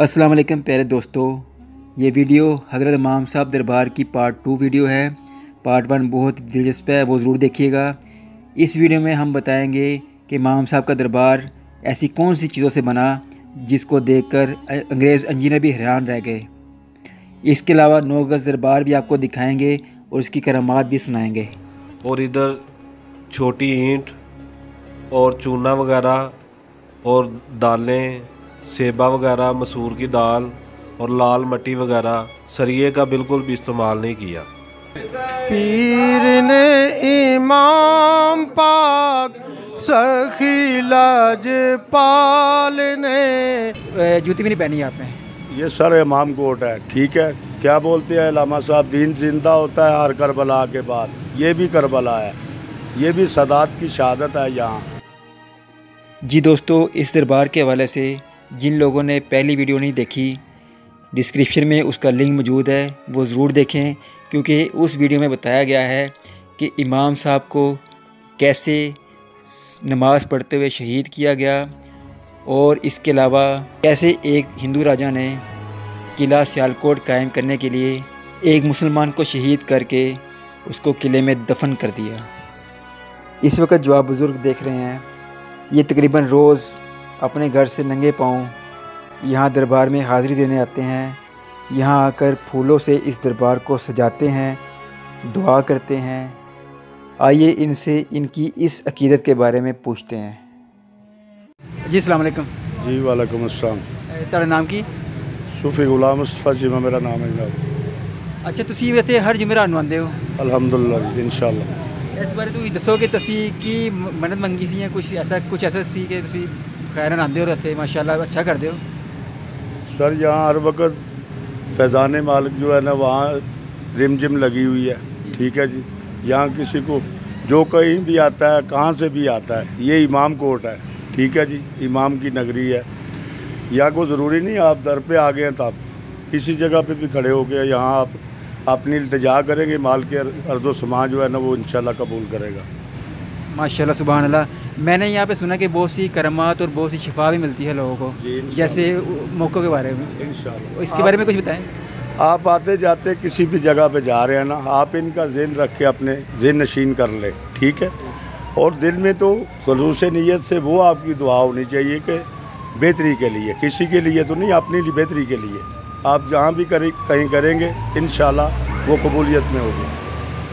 अस्सलाम वालेकुम प्यारे दोस्तों, ये वीडियो हज़रत इमाम साहब दरबार की पार्ट 2 वीडियो है। पार्ट 1 बहुत दिलचस्प है, वो ज़रूर देखिएगा। इस वीडियो में हम बताएंगे कि इमाम साहब का दरबार ऐसी कौन सी चीज़ों से बना जिसको देखकर अंग्रेज़ इंजीनियर भी हैरान रह गए। इसके अलावा 9 गज़ दरबार भी आपको दिखाएंगे और इसकी करामात भी सुनाएंगे। और इधर छोटी ईंट और चूना वगैरह और दालें, सेबा वगैरह, मसूर की दाल और लाल मट्टी वगैरह, सरिये का बिल्कुल भी इस्तेमाल नहीं किया। पीर ने इमाम पाक सखी लाजपाल ने जूती भी नहीं पहनी आपने। ये सर इमाम कोट है, ठीक है। क्या बोलते हैं अल्लामा साहब, दीन जिंदा होता है हर करबला के बाद। ये भी करबला है, ये भी सदात की शहादत है यहाँ। जी दोस्तों, इस दरबार के हवाले से जिन लोगों ने पहली वीडियो नहीं देखी, डिस्क्रिप्शन में उसका लिंक मौजूद है, वो ज़रूर देखें, क्योंकि उस वीडियो में बताया गया है कि इमाम साहब को कैसे नमाज़ पढ़ते हुए शहीद किया गया और इसके अलावा कैसे एक हिंदू राजा ने किला सियालकोट कायम करने के लिए एक मुसलमान को शहीद करके उसको किले में दफन कर दिया। इस वक्त जो आप बुज़ुर्ग देख रहे हैं, ये तकरीबन रोज़ अपने घर से नंगे पाँव यहाँ दरबार में हाज़िरी देने आते हैं। यहाँ आकर फूलों से इस दरबार को सजाते हैं, दुआ करते हैं। आइए इनसे इनकी इस अकीदत के बारे में पूछते हैं। जी अस्सलाम वालेकुम। जी वालेकुम अस्सलाम। तेरा नाम की? सूफी गुलाम मुस्तफा जी मेरा नाम है। अच्छा, तुसी वैसे हर जुमेरा आंदे हो? अल्हम्दुलिल्लाह, इंशाल्लाह। इस बारे तू दसो कि तुसी की मन्नत मंगी सी, कुछ ऐसा सी कि तुसी खैर आंदे हो रहते, माशाल्लाह अच्छा करते हो। सर यहाँ हर वक्त फैज़ान मालिक जो है ना, वहाँ रिम जिम लगी हुई है, ठीक है जी। यहाँ किसी को जो कहीं भी आता है, कहाँ से भी आता है, ये इमाम कोट है, ठीक है जी। इमाम की नगरी है। यहाँ को ज़रूरी नहीं आप दर पे आ गए हैं तो आप किसी जगह पे भी खड़े हो गए, यहाँ आप अपनी इल्तिजा करेंगे, माल के अर्ज़ो समाज जो है ना वो इंशाल्लाह कबूल करेगा। माशाल्लाह सुभान अल्लाह। मैंने यहाँ पे सुना कि बहुत सी करामात और बहुत सी शिफा भी मिलती है लोगों को, जैसे मौक़ों के बारे में। इंशाल्लाह इसके बारे में कुछ बताएं। आप आते जाते किसी भी जगह पे जा रहे हैं ना, आप इनका ज़हन रख के अपने ज़हन नशीन कर लें, ठीक है। और दिल में तो खलूस नीयत से वो आपकी दुआ होनी चाहिए कि बेहतरी के लिए, किसी के लिए तो नहीं, अपनी बेहतरी के लिए। आप जहाँ भी कहीं करेंगे इंशाल्लाह वो कबूलियत में होगी।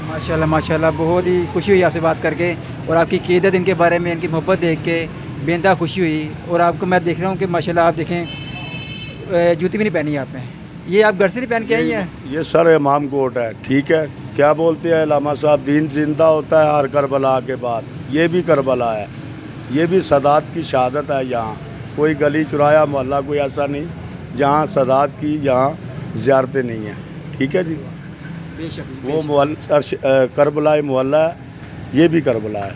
माशाल्लाह माशाल्लाह, बहुत ही खुशी हुई आपसे बात करके और आपकी क़ीदत, इनके बारे में इनकी मोहब्बत देख के बेइंतहा खुशी हुई। और आपको मैं देख रहा हूँ कि माशाल्लाह आप देखें, जूती भी नहीं पहनी आपने। ये आप घर से नहीं पहन के आई हैं? ये सर इमाम कोट है, ठीक है। क्या बोलते हैं अल्लामा साहब, दीन जिंदा होता है हर करबला के बाद। ये भी करबला है, ये भी सदात की शहादत है यहाँ। कोई गली चुराया मोहल्ला कोई ऐसा नहीं जहाँ सदात की यहाँ ज़ियारतें नहीं हैं, ठीक है जी। वो करबला मोहल्ला है, ये भी करबला है।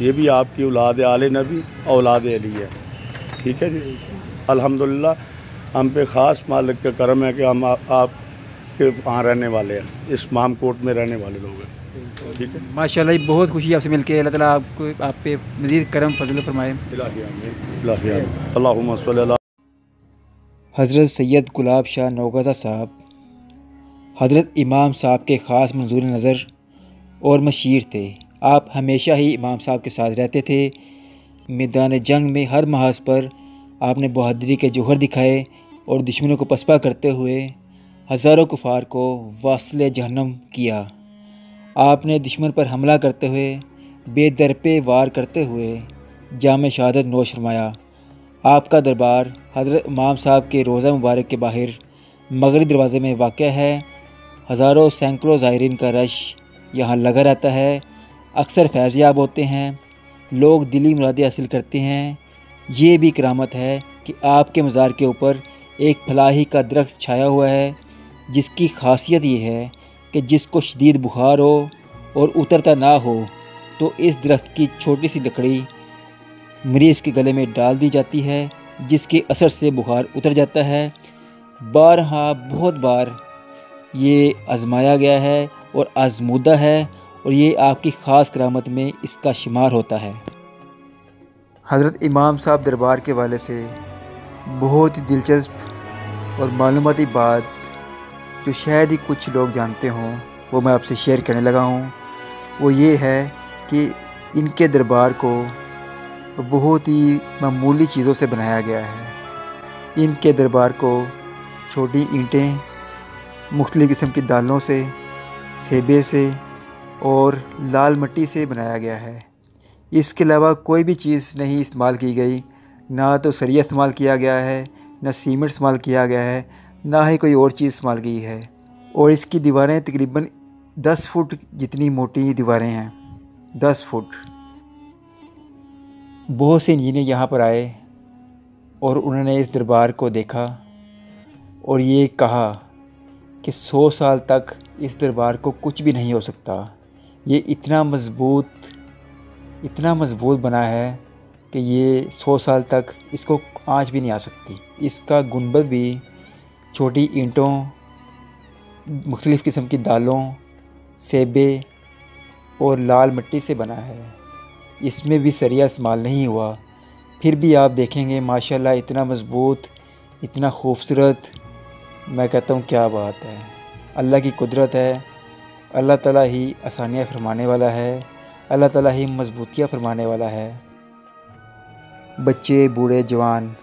ये भी आपकी औलाद आले नबी औलाद अली है, ठीक है जी। अल्हम्दुलिल्लाह हम पे ख़ास मालिक का करम है कि हम आप के वहाँ रहने वाले हैं, इस इमाम कोट में रहने वाले लोग हैं, ठीक है। माशाल्लाह, बहुत खुशी आपसे मिलके। अल्लाह ताला आपको आप पे मज़ीद करम फजल फरमाए। अल्लाहुम्मा सल्ली अला हज़रत सैयद गुलाब शाह नौगज़ा साहब हज़रत इमाम साहब के ख़ास मंजूर नज़र और मशीर थे। आप हमेशा ही इमाम साहब के साथ रहते थे। मैदान जंग में हर महाज पर आपने बहादुरी के जौहर दिखाए और दुश्मनों को पसपा करते हुए हज़ारों कुफ़ार को वासिले जहन्नम किया। आपने दुश्मन पर हमला करते हुए बेदरपे वार करते हुए जाम शहादत नोश फरमाया। आपका दरबार हज़रत इमाम साहब के रोज़ा मुबारक के बाहर मगरबी दरवाज़े में वाक़या है। हज़ारों सैकड़ों ज़ायरीन का रश यहाँ लगा रहता है। अक्सर फैज़याब होते हैं, लोग दिली मुरादें हासिल करते हैं। ये भी करामत है कि आपके मज़ार के ऊपर एक फलाही का दरख्त छाया हुआ है, जिसकी खासियत ये है कि जिसको शदीद बुखार हो और उतरता ना हो तो इस दरख्त की छोटी सी लकड़ी मरीज़ के गले में डाल दी जाती है, जिसके असर से बुखार उतर जाता है। बारहा बहुत बार ये आजमाया गया है और आजमूदा है, और ये आपकी ख़ास करामत में इसका शुमार होता है। हज़रत इमाम साहब दरबार के वाले से बहुत ही दिलचस्प और मालूमाती बात जो शायद ही कुछ लोग जानते हों वो मैं आपसे शेयर करने लगा हूँ। वो ये है कि इनके दरबार को बहुत ही मामूली चीज़ों से बनाया गया है। इनके दरबार को छोटी ईंटें, मुख्तलिफ़ किस्म की दालों से, सेबे से और लाल मिट्टी से बनाया गया है। इसके अलावा कोई भी चीज़ नहीं इस्तेमाल की गई, ना तो सरिया इस्तेमाल किया गया है, ना सीमेंट इस्तेमाल किया गया है, ना ही कोई और चीज़ इस्तेमाल की है। और इसकी दीवारें तकरीबन 10 फुट जितनी मोटी दीवारें हैं, 10 फुट। बहुत से इंजीनियर यहाँ पर आए और उन्होंने इस दरबार को देखा और ये कहा कि 100 साल तक इस दरबार को कुछ भी नहीं हो सकता। ये इतना मज़बूत बना है कि ये 100 साल तक इसको आँच भी नहीं आ सकती। इसका गुंबद भी छोटी ईंटों, मुख्तलिफ़ किस्म की दालों, सेबे और लाल मिट्टी से बना है। इसमें भी सरिया इस्तेमाल नहीं हुआ। फिर भी आप देखेंगे माशाल्लाह इतना मज़बूत, इतना खूबसूरत। मैं कहता हूँ क्या बात है, अल्लाह की कुदरत है। अल्लाह ताला ही आसानियाँ फरमाने वाला है, अल्लाह ताला ही मज़बूतियाँ फरमाने वाला है। बच्चे, बूढ़े, जवान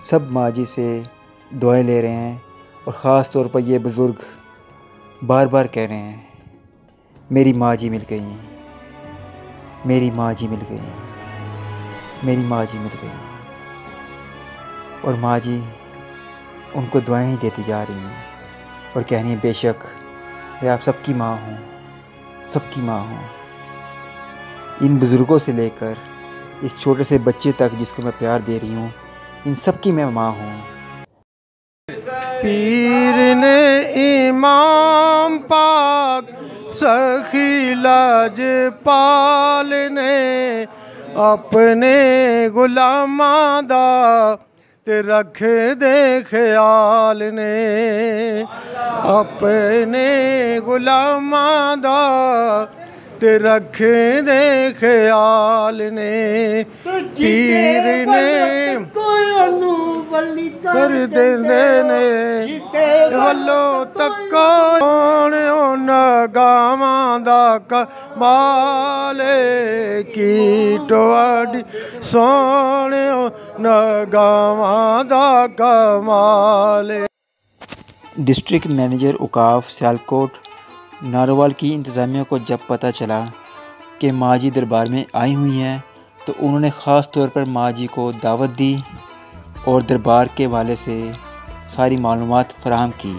सब माँ जी से दुआएं ले रहे हैं और ख़ास तौर पर ये बुज़ुर्ग बार बार कह रहे हैं, मेरी माँ जी मिल गई, मेरी माँ जी मिल गई, मेरी माँ जी मिल गई। और माँ जी उनको दुआएं ही देती जा रही हैं और कह रही हैं, बेशक मैं आप सबकी माँ हूँ, सबकी माँ हूँ। इन बुज़ुर्गों से लेकर इस छोटे से बच्चे तक जिसको मैं प्यार दे रही हूँ, इन सब की मैं माँ हूँ। पीर ने इमाम पाक सखी लाजपाल ने अपने गुलामां दा ते रख दे ख्याल ने, अपने गुलामां दा ते रख दे ख्याल ने। पीर ने कर देंदे ने वल्लो तक्को न गावां दा कमाले की टोडी सोने न गावां दा कमाले। डिस्ट्रिक्ट मैनेजर औकाफ सियालकोट नारोवाल की इंतज़ामिया को जब पता चला कि माँ जी दरबार में आई हुई हैं तो उन्होंने ख़ास तौर पर माँ जी को दावत दी और दरबार के वाले से सारी मालूमात फ़राहम की।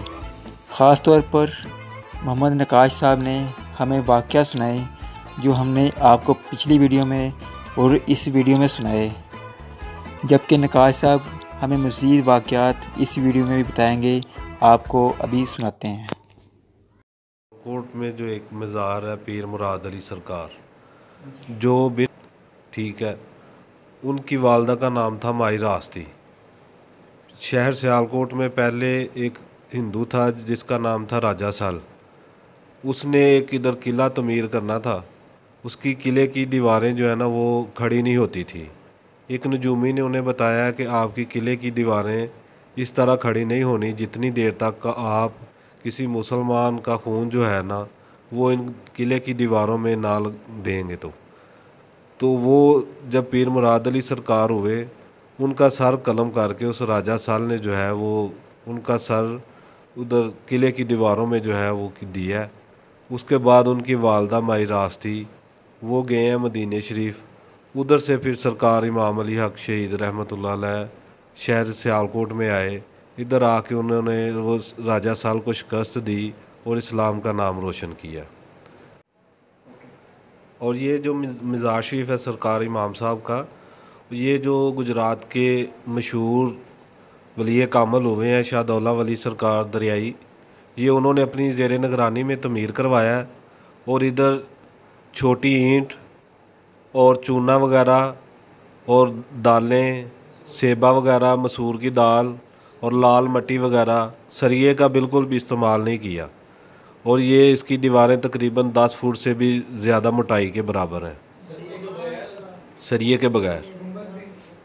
ख़ास तौर पर मोहम्मद नकाश साहब ने हमें वाक़या सुनाए जो हमने आपको पिछली वीडियो में और इस वीडियो में सुनाए, जबकि नकाश साहब हमें मज़ीद वाक़यात इस वीडियो में भी बताएंगे। आपको अभी सुनाते हैं। कोट में जो एक मज़ार है पीर मुराद अली सरकार, जो भी ठीक है, उनकी वालदा का नाम था माई रास्ती। शहर सियालकोट में पहले एक हिंदू था जिसका नाम था राजा साल। उसने एक इधर किला तमीर करना था। उसकी किले की दीवारें जो है ना वो खड़ी नहीं होती थी। एक नजूमी ने उन्हें बताया कि आपकी किले की दीवारें इस तरह खड़ी नहीं होनी जितनी देर तक का आप किसी मुसलमान का खून जो है ना वो इन किले की दीवारों में ना देंगे। तो वो जब पीर मुराद अली सरकार हुए, उनका सर कलम करके उस राजा साल ने जो है वो उनका सर उधर किले की दीवारों में जो है वो दिया। उसके बाद उनकी वालदा माई रास्ती वो गए हैं मदीने शरीफ। उधर से फिर सरकार इमाम अली हक शहीद रहमतुल्लाह अलैह शहर सियालकोट में आए। इधर आके उन्होंने वो राजा साल को शिकस्त दी और इस्लाम का नाम रोशन किया। और ये जो मज़ार शरीफ है सरकार इमाम साहब का, ये जो गुजरात के मशहूर वली कामल हुए हैं शाहदौला वली सरकार दरियाई, ये उन्होंने अपनी ज़ेर निगरानी में तमीर करवाया है। और इधर छोटी ईंट और चूना वगैरह और दालें, सेबा वगैरह, मसूर की दाल और लाल मिट्टी वगैरह, सरिये का बिल्कुल भी इस्तेमाल नहीं किया। और ये इसकी दीवारें तकरीबन 10 फुट से भी ज़्यादा मोटाई के बराबर हैं सरिये के बगैर।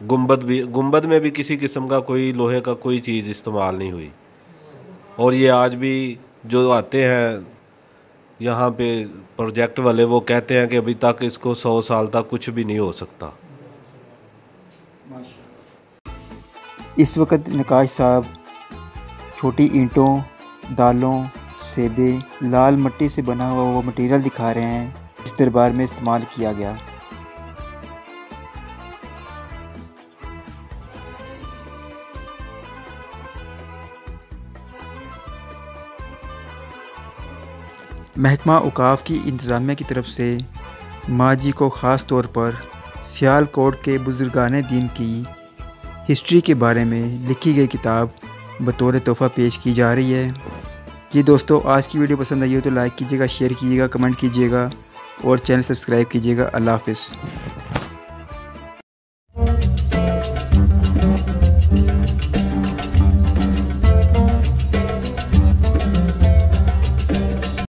गुंबद में भी किसी किस्म का कोई लोहे का कोई चीज़ इस्तेमाल नहीं हुई। और ये आज भी जो आते हैं यहाँ पे प्रोजेक्ट वाले, वो कहते हैं कि अभी तक इसको 100 साल तक कुछ भी नहीं हो सकता। इस वक्त नक्काश साहब छोटी ईंटों, दालों, सेबे, लाल मिट्टी से बना हुआ वो मटेरियल दिखा रहे हैं इस दरबार में इस्तेमाल किया गया। महकमा औकाफ की इंतज़ामिया की तरफ से माँ जी को ख़ास तौर पर सियालकोट के बुज़ुर्गाने दीन की हिस्ट्री के बारे में लिखी गई किताब बतौर तोहफ़ा पेश की जा रही है। जी दोस्तों, आज की वीडियो पसंद आई हो तो लाइक कीजिएगा, शेयर कीजिएगा, कमेंट कीजिएगा और चैनल सब्सक्राइब कीजिएगा। अल्लाह हाफ़िज़।